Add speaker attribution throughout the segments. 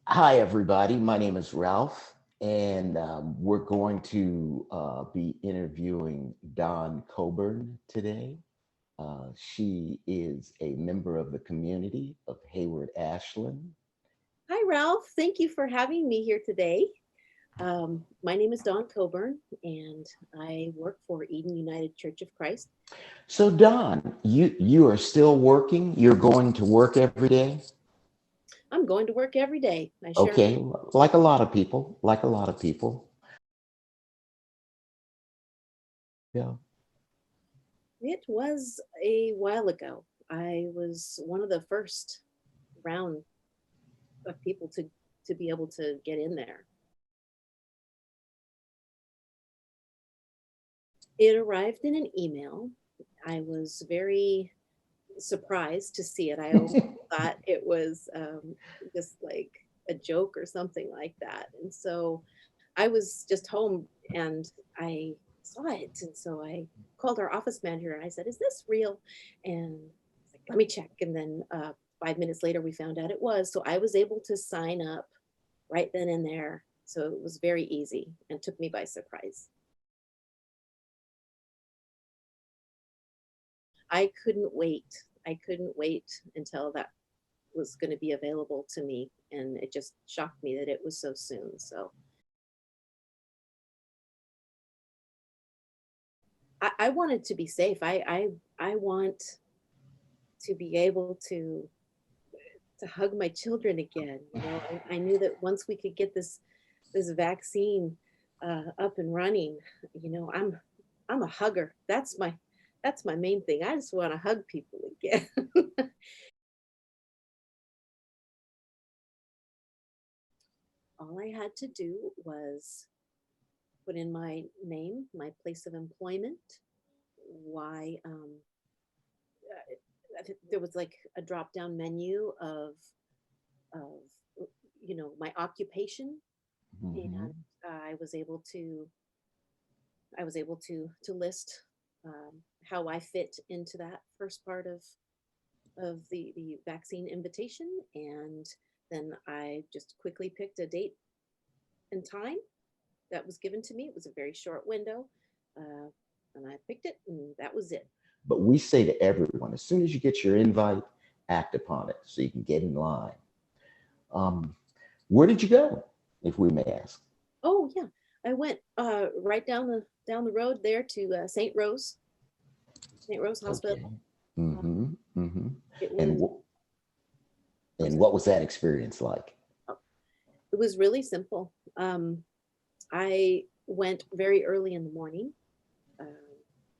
Speaker 1: Hi, everybody. My name is Ralph, and we're going to be interviewing Dawn Coburn today. She is a member of the community of Hayward Ashland.
Speaker 2: Hi, Ralph. Thank you for having me here today. My name is Dawn Coburn, and I work for Eden United Church of Christ.
Speaker 1: So, Dawn, you are still working. You're going to work every day.
Speaker 2: I'm going to work every day. I sure.
Speaker 1: Okay, like a lot of people. Like a lot of people. Yeah.
Speaker 2: It was a while ago. I was one of the first round of people to be able to get in there. It arrived in an email. I was very surprised to see it. I almost thought it was just like a joke or something like that. And so I was just home and I saw it. And so I called our office manager and I said, "Is this real?" And he's like, "Let me check." And then 5 minutes later, we found out it was. So I was able to sign up right then and there. So it was very easy and took me by surprise. I couldn't wait. I couldn't wait until that was going to be available to me. And it just shocked me that it was so soon. So I wanted to be safe. I want to be able to hug my children again. I knew that once we could get this vaccine up and running, I'm a hugger. That's my main thing. I just want to hug people again. All I had to do was put in my name, my place of employment, why there was like a drop down menu of my occupation,
Speaker 1: Mhm.
Speaker 2: and I was able to list how I fit into that first part of the vaccine invitation, and then I just quickly picked a date and time that was given to me. It was a very short window, uh, and I picked it, and that was it.
Speaker 1: But we say to everyone, as soon as you get your invite, act upon it so you can get in line. Um, where did you go, if we may ask?
Speaker 2: Oh yeah, I went right down the road there to St. Rose
Speaker 1: Okay.
Speaker 2: Hospital. Uh,
Speaker 1: Mm-hmm. Mm-hmm.
Speaker 2: it
Speaker 1: And
Speaker 2: was
Speaker 1: wh-
Speaker 2: I'm
Speaker 1: and
Speaker 2: sorry.
Speaker 1: what was that experience like?
Speaker 2: Oh, it was really simple. I went very early in the morning. Um,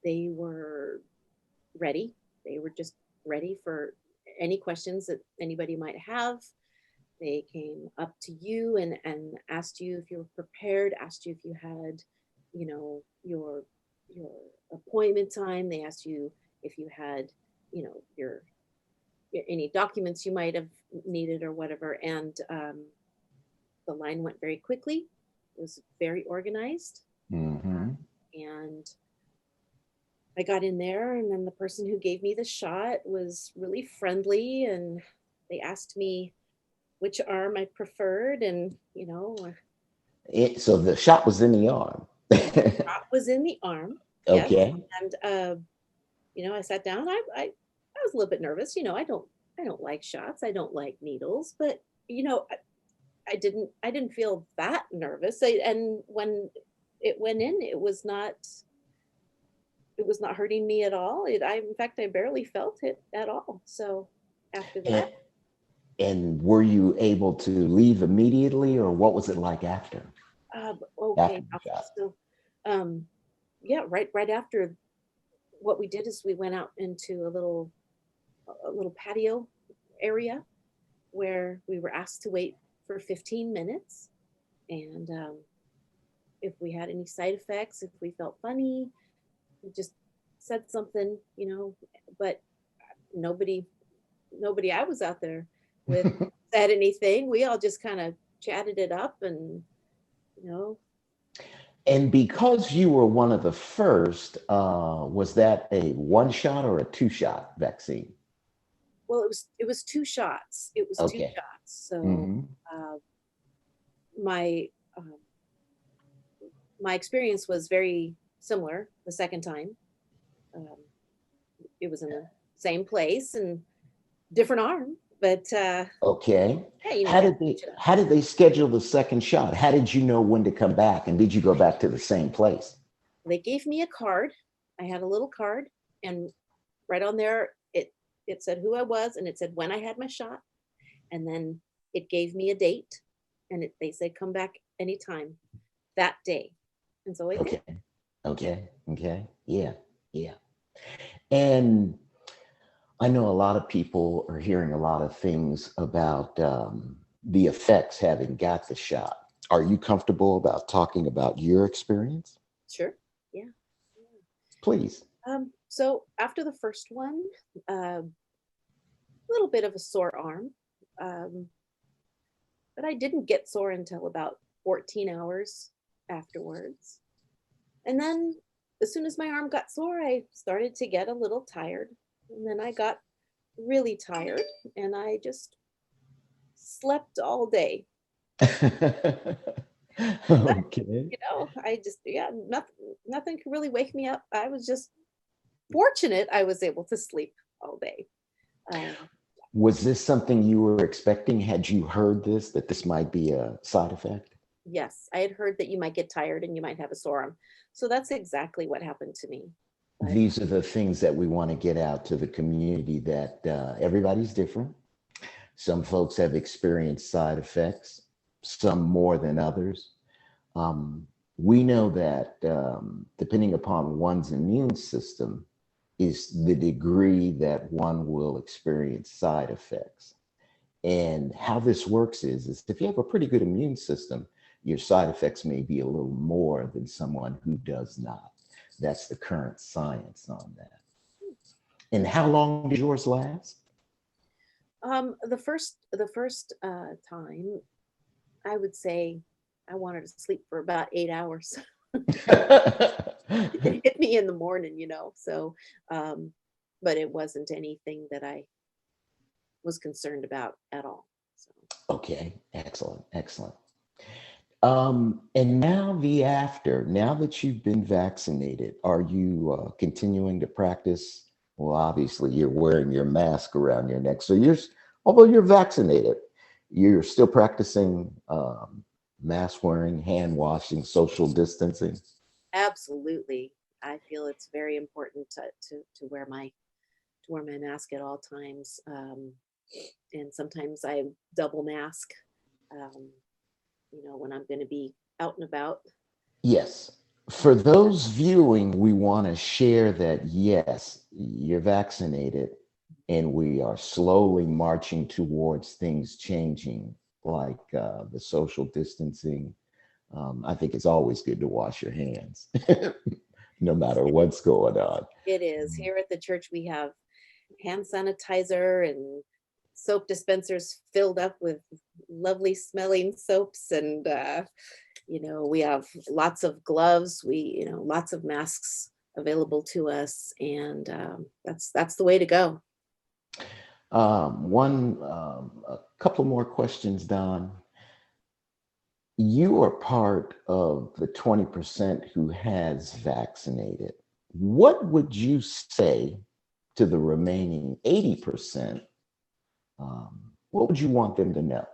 Speaker 2: they were ready. They were just ready for any questions that anybody might have. They came up to you and asked you if you were prepared, asked you if you had, your appointment time. They asked you if you had, your any documents you might have needed or whatever. And the line went very quickly. It was very organized.
Speaker 1: Mm-hmm.
Speaker 2: And I got in there, and then the person who gave me the shot was really friendly. And they asked me which arm I preferred. And,
Speaker 1: So the shot was in the arm.
Speaker 2: shot was in the arm. Yes.
Speaker 1: Okay.
Speaker 2: And, I sat down. I was a little bit nervous. I don't like shots. I don't like needles, but, I didn't feel that nervous. And when it went in, it was not hurting me at all. In fact, I barely felt it at all. So after
Speaker 1: And,
Speaker 2: that,
Speaker 1: and were you able to leave immediately, or what was it like after
Speaker 2: okay.
Speaker 1: the shot?
Speaker 2: So, um, yeah, right after, what we did is we went out into a little patio area where we were asked to wait for 15 minutes. And if we had any side effects, if we felt funny, we just said something, but nobody nobody I was out there with said anything. We all just kind of chatted it up, and you know,
Speaker 1: And because you were one of the first, was that a one shot or a two shot vaccine?
Speaker 2: well, it was two shots. It was two
Speaker 1: Okay.
Speaker 2: shots. So
Speaker 1: Mm-hmm.
Speaker 2: my my experience was very similar the second time. Um, it was in the same place and different arm, but
Speaker 1: Okay.
Speaker 2: hey, you know,
Speaker 1: How
Speaker 2: got
Speaker 1: did
Speaker 2: to
Speaker 1: they
Speaker 2: switch it up.
Speaker 1: how did they schedule the second shot? How did you know when to come back? And did you go back to the same place?
Speaker 2: They gave me a card. I had a little card, and right on there, it said who I was, and it said when I had my shot, and then it gave me a date, and they said come back anytime that day, and so I did.
Speaker 1: Okay. Okay. Okay. Yeah. Yeah. And I know a lot of people are hearing a lot of things about the effects having got the shot. Are you comfortable about talking about your experience?
Speaker 2: Sure. Yeah.
Speaker 1: Please.
Speaker 2: So after the first one, a little bit of a sore arm, um, but I didn't get sore until about 14 hours afterwards. And then as soon as my arm got sore, I started to get a little tired. And then I got really tired and I just slept all day.
Speaker 1: Okay.
Speaker 2: You know, I just, yeah, nothing could really wake me up. I was just fortunate I was able to sleep all day. Um,
Speaker 1: Was this something you were expecting? Had you heard this, that this might be a side effect?
Speaker 2: yes, I had heard that you might get tired and you might have a sore arm. So that's exactly what happened to me. But
Speaker 1: These are the things that we want to get out to the community, that everybody's different. Some folks have experienced side effects, some more than others. We know that depending upon one's immune system is the degree that one will experience side effects. And how this works is if you have a pretty good immune system, your side effects may be a little more than someone who does not. That's the current science on that. And how long did yours last?
Speaker 2: the first time, I would say I wanted to sleep for about 8 hours. It hit me in the morning, you know. So, um, but it wasn't anything that I was concerned about at all. So,
Speaker 1: Okay, excellent, excellent. And now now that you've been vaccinated, are you continuing to practice? Well, obviously you're wearing your mask around your neck. So although you're vaccinated, you're still practicing mask wearing, hand washing, social distancing.
Speaker 2: absolutely, I feel it's very important to wear my mask at all times. And sometimes I double mask. Um, you know, when I'm going to be out and about.
Speaker 1: Yes. For those viewing, we want to share that yes, you're vaccinated, and we are slowly marching towards things changing, like the social distancing. I think it's always good to wash your hands, no matter what's going on.
Speaker 2: It is. Here at the church, we have hand sanitizer and soap dispensers filled up with lovely smelling soaps. And, you know, we have lots of gloves. You know, lots of masks available to us. And that's the way to go.
Speaker 1: A couple more questions, Don. You are part of the 20% who has vaccinated. What would you say to the remaining 80%? What would you want them to know?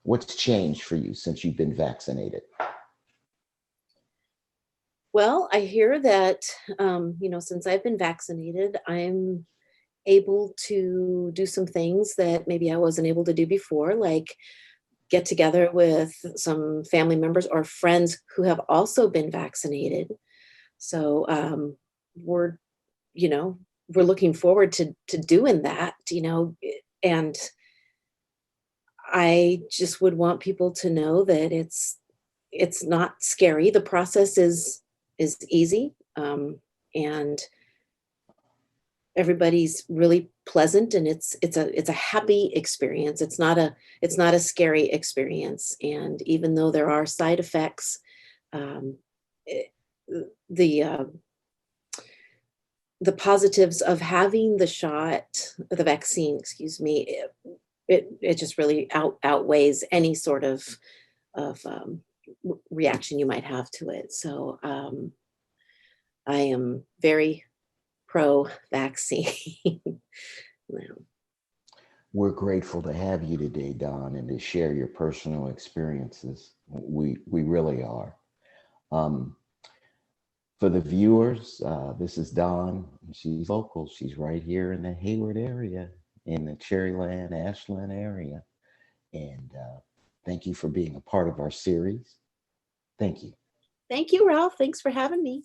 Speaker 1: What's changed for you since you've been vaccinated?
Speaker 2: Well, I hear that, you know, since I've been vaccinated, I'm able to do some things that maybe I wasn't able to do before, like get together with some family members or friends who have also been vaccinated. So we're, you know, we're looking forward to doing that, you know, and I just would want people to know that it's not scary. The process is easy, and everybody's really pleasant, and it's a happy experience. It's not a scary experience. And even though there are side effects, um, it, the uh, the positives of having the shot, the vaccine, excuse me, it just really outweighs any sort of reaction you might have to it. So I am very pro vaccine.
Speaker 1: We're grateful to have you today, Don, and to share your personal experiences. We really are. For the viewers, this is Dawn. She's local. She's right here in the Hayward area, in the Cherryland, Ashland area. And thank you for being a part of our series. Thank you.
Speaker 2: Thank you, Ralph. Thanks for having me.